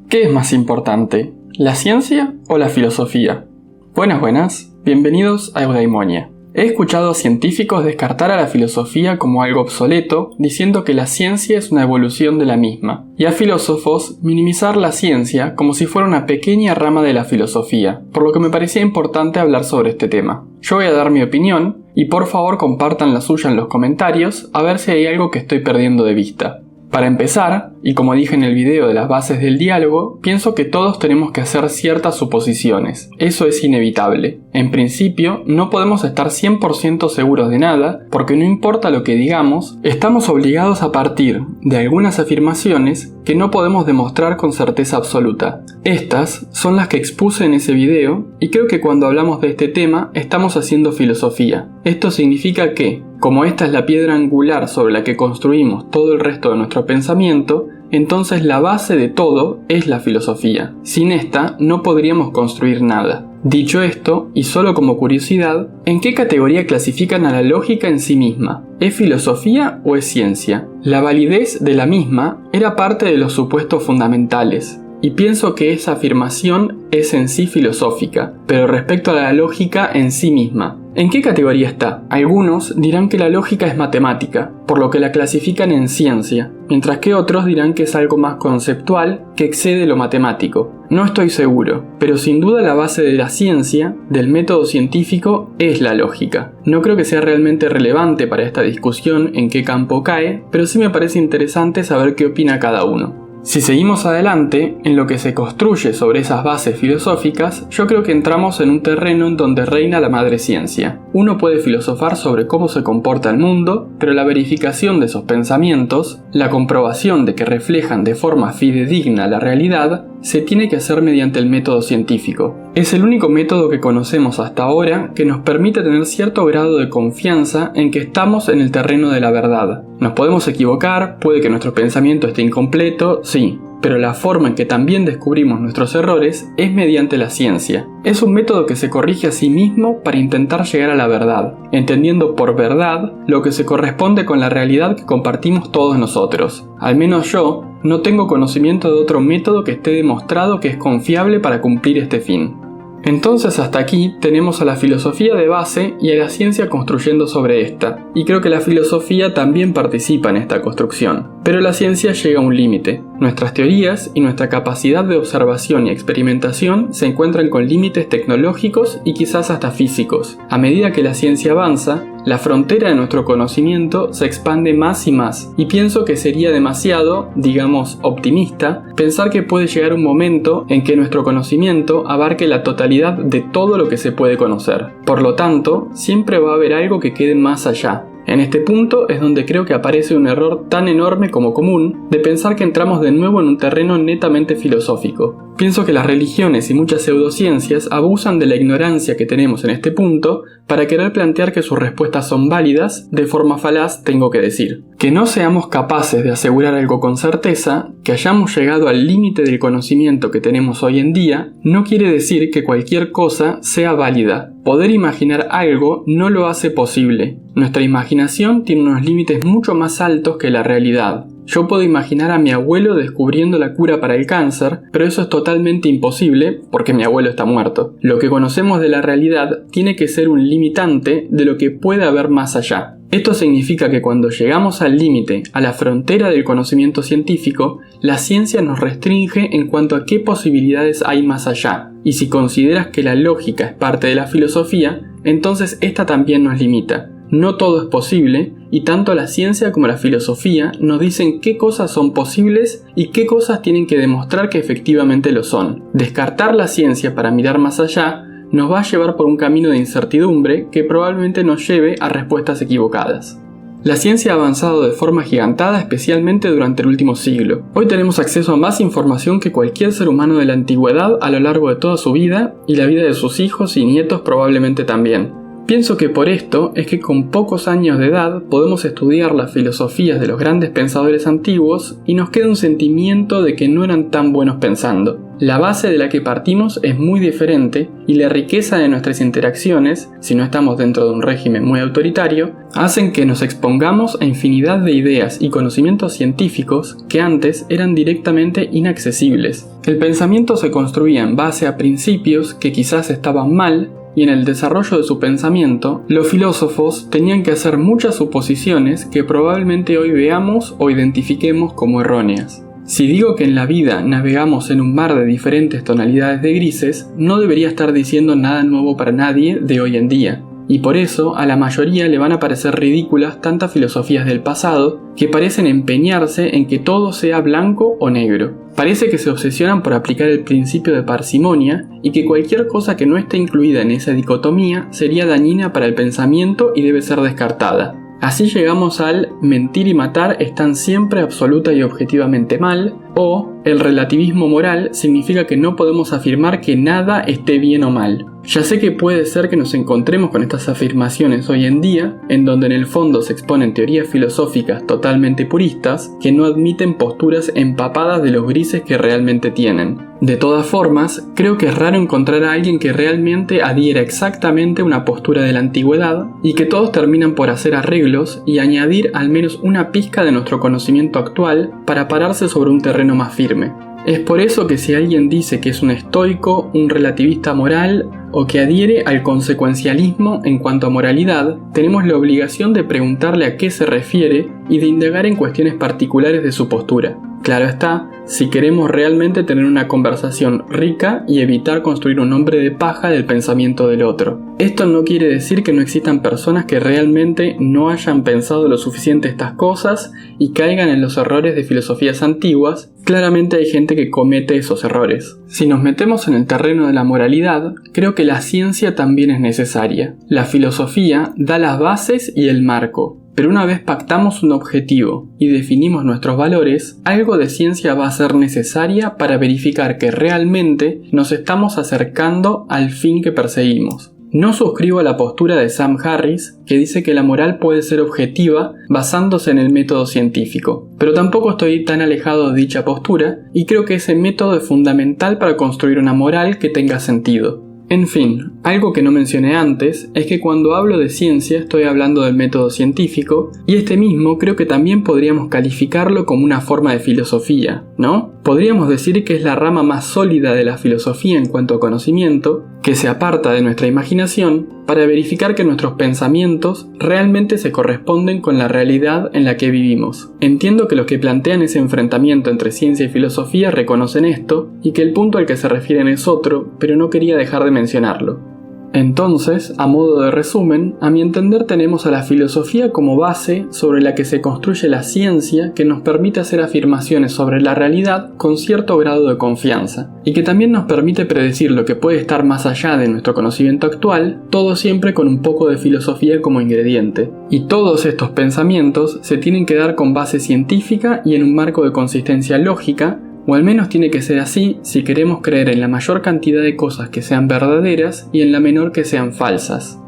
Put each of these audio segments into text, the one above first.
¿Qué es más importante, la ciencia o la filosofía? Buenas, bienvenidos a Eudaimonia. He escuchado a científicos descartar a la filosofía como algo obsoleto, diciendo que la ciencia es una evolución de la misma, y a filósofos minimizar la ciencia como si fuera una pequeña rama de la filosofía, por lo que me parecía importante hablar sobre este tema. Yo voy a dar mi opinión, y por favor compartan la suya en los comentarios, a ver si hay algo que estoy perdiendo de vista. Para empezar, y como dije en el video de las bases del diálogo, pienso que todos tenemos que hacer ciertas suposiciones. Eso es inevitable. En principio, no podemos estar 100% seguros de nada, porque no importa lo que digamos, estamos obligados a partir de algunas afirmaciones que no podemos demostrar con certeza absoluta. Estas son las que expuse en ese video, y creo que cuando hablamos de este tema, estamos haciendo filosofía. Esto significa que, como esta es la piedra angular sobre la que construimos todo el resto de nuestro pensamiento, entonces la base de todo es la filosofía. Sin esta no podríamos construir nada. Dicho esto, y solo como curiosidad, ¿en qué categoría clasifican a la lógica en sí misma? ¿Es filosofía o es ciencia? La validez de la misma era parte de los supuestos fundamentales, y pienso que esa afirmación es en sí filosófica, pero respecto a la lógica en sí misma, ¿en qué categoría está? Algunos dirán que la lógica es matemática, por lo que la clasifican en ciencia, mientras que otros dirán que es algo más conceptual que excede lo matemático. No estoy seguro, pero sin duda la base de la ciencia, del método científico, es la lógica. No creo que sea realmente relevante para esta discusión en qué campo cae, pero sí me parece interesante saber qué opina cada uno. Si seguimos adelante, en lo que se construye sobre esas bases filosóficas, yo creo que entramos en un terreno en donde reina la madre ciencia. Uno puede filosofar sobre cómo se comporta el mundo, pero la verificación de esos pensamientos, la comprobación de que reflejan de forma fidedigna la realidad, se tiene que hacer mediante el método científico. Es el único método que conocemos hasta ahora que nos permite tener cierto grado de confianza en que estamos en el terreno de la verdad. Nos podemos equivocar, puede que nuestro pensamiento esté incompleto, sí, pero la forma en que también descubrimos nuestros errores es mediante la ciencia. Es un método que se corrige a sí mismo para intentar llegar a la verdad, entendiendo por verdad lo que se corresponde con la realidad que compartimos todos nosotros. Al menos yo no tengo conocimiento de otro método que esté demostrado que es confiable para cumplir este fin. Entonces hasta aquí tenemos a la filosofía de base y a la ciencia construyendo sobre esta, y creo que la filosofía también participa en esta construcción. Pero la ciencia llega a un límite. Nuestras teorías y nuestra capacidad de observación y experimentación se encuentran con límites tecnológicos y quizás hasta físicos. A medida que la ciencia avanza, la frontera de nuestro conocimiento se expande más y más, y pienso que sería demasiado, digamos, optimista, pensar que puede llegar un momento en que nuestro conocimiento abarque la totalidad de todo lo que se puede conocer. Por lo tanto, siempre va a haber algo que quede más allá. En este punto es donde creo que aparece un error tan enorme como común de pensar que entramos de nuevo en un terreno netamente filosófico. Pienso que las religiones y muchas pseudociencias abusan de la ignorancia que tenemos en este punto para querer plantear que sus respuestas son válidas, de forma falaz tengo que decir. Que no seamos capaces de asegurar algo con certeza, que hayamos llegado al límite del conocimiento que tenemos hoy en día, no quiere decir que cualquier cosa sea válida. Poder imaginar algo no lo hace posible. Nuestra imaginación tiene unos límites mucho más altos que la realidad. Yo puedo imaginar a mi abuelo descubriendo la cura para el cáncer, pero eso es totalmente imposible porque mi abuelo está muerto. Lo que conocemos de la realidad tiene que ser un limitante de lo que puede haber más allá. Esto significa que cuando llegamos al límite, a la frontera del conocimiento científico, la ciencia nos restringe en cuanto a qué posibilidades hay más allá. Y si consideras que la lógica es parte de la filosofía, entonces esta también nos limita. No todo es posible, y tanto la ciencia como la filosofía nos dicen qué cosas son posibles y qué cosas tienen que demostrar que efectivamente lo son. Descartar la ciencia para mirar más allá nos va a llevar por un camino de incertidumbre que probablemente nos lleve a respuestas equivocadas. La ciencia ha avanzado de forma gigantada, especialmente durante el último siglo. Hoy tenemos acceso a más información que cualquier ser humano de la antigüedad a lo largo de toda su vida, y la vida de sus hijos y nietos probablemente también. Pienso que por esto es que con pocos años de edad podemos estudiar las filosofías de los grandes pensadores antiguos y nos queda un sentimiento de que no eran tan buenos pensando. La base de la que partimos es muy diferente y la riqueza de nuestras interacciones, si no estamos dentro de un régimen muy autoritario, hacen que nos expongamos a infinidad de ideas y conocimientos científicos que antes eran directamente inaccesibles. El pensamiento se construía en base a principios que quizás estaban mal, y en el desarrollo de su pensamiento, los filósofos tenían que hacer muchas suposiciones que probablemente hoy veamos o identifiquemos como erróneas. Si digo que en la vida navegamos en un mar de diferentes tonalidades de grises, no debería estar diciendo nada nuevo para nadie de hoy en día. Y por eso a la mayoría le van a parecer ridículas tantas filosofías del pasado que parecen empeñarse en que todo sea blanco o negro. Parece que se obsesionan por aplicar el principio de parsimonia y que cualquier cosa que no esté incluida en esa dicotomía sería dañina para el pensamiento y debe ser descartada. Así llegamos al mentir y matar están siempre absoluta y objetivamente mal, o el relativismo moral significa que no podemos afirmar que nada esté bien o mal. Ya sé que puede ser que nos encontremos con estas afirmaciones hoy en día, en donde en el fondo se exponen teorías filosóficas totalmente puristas que no admiten posturas empapadas de los grises que realmente tienen. De todas formas, creo que es raro encontrar a alguien que realmente adhiera exactamente a una postura de la antigüedad y que todos terminan por hacer arreglos y añadir al menos una pizca de nuestro conocimiento actual para pararse sobre un terreno más firme. Es por eso que si alguien dice que es un estoico, un relativista moral o que adhiere al consecuencialismo en cuanto a moralidad, tenemos la obligación de preguntarle a qué se refiere y de indagar en cuestiones particulares de su postura. Claro está, si queremos realmente tener una conversación rica y evitar construir un hombre de paja del pensamiento del otro. Esto no quiere decir que no existan personas que realmente no hayan pensado lo suficiente estas cosas y caigan en los errores de filosofías antiguas. Claramente hay gente que comete esos errores. Si nos metemos en el terreno de la moralidad, creo que la ciencia también es necesaria. La filosofía da las bases y el marco. Pero una vez pactamos un objetivo y definimos nuestros valores, algo de ciencia va a ser necesaria para verificar que realmente nos estamos acercando al fin que perseguimos. No suscribo a la postura de Sam Harris, que dice que la moral puede ser objetiva basándose en el método científico, pero tampoco estoy tan alejado de dicha postura y creo que ese método es fundamental para construir una moral que tenga sentido. En fin, algo que no mencioné antes es que cuando hablo de ciencia estoy hablando del método científico y este mismo creo que también podríamos calificarlo como una forma de filosofía, ¿no? Podríamos decir que es la rama más sólida de la filosofía en cuanto a conocimiento, que se aparta de nuestra imaginación para verificar que nuestros pensamientos realmente se corresponden con la realidad en la que vivimos. Entiendo que los que plantean ese enfrentamiento entre ciencia y filosofía reconocen esto y que el punto al que se refieren es otro, pero no quería dejar de mencionarlo. Entonces, a modo de resumen, a mi entender tenemos a la filosofía como base sobre la que se construye la ciencia que nos permite hacer afirmaciones sobre la realidad con cierto grado de confianza, y que también nos permite predecir lo que puede estar más allá de nuestro conocimiento actual, todo siempre con un poco de filosofía como ingrediente. Y todos estos pensamientos se tienen que dar con base científica y en un marco de consistencia lógica, o al menos tiene que ser así si queremos creer en la mayor cantidad de cosas que sean verdaderas y en la menor que sean falsas.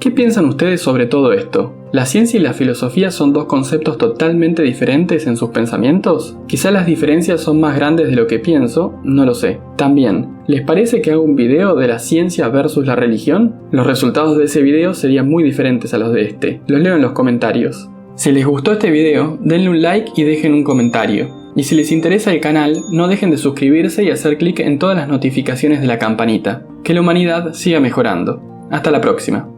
¿Qué piensan ustedes sobre todo esto? ¿La ciencia y la filosofía son dos conceptos totalmente diferentes en sus pensamientos? Quizá las diferencias son más grandes de lo que pienso, no lo sé. También, ¿les parece que haga un video de la ciencia versus la religión? Los resultados de ese video serían muy diferentes a los de este. Los leo en los comentarios. Si les gustó este video, denle un like y dejen un comentario. Y si les interesa el canal, no dejen de suscribirse y hacer clic en todas las notificaciones de la campanita. Que la humanidad siga mejorando. Hasta la próxima.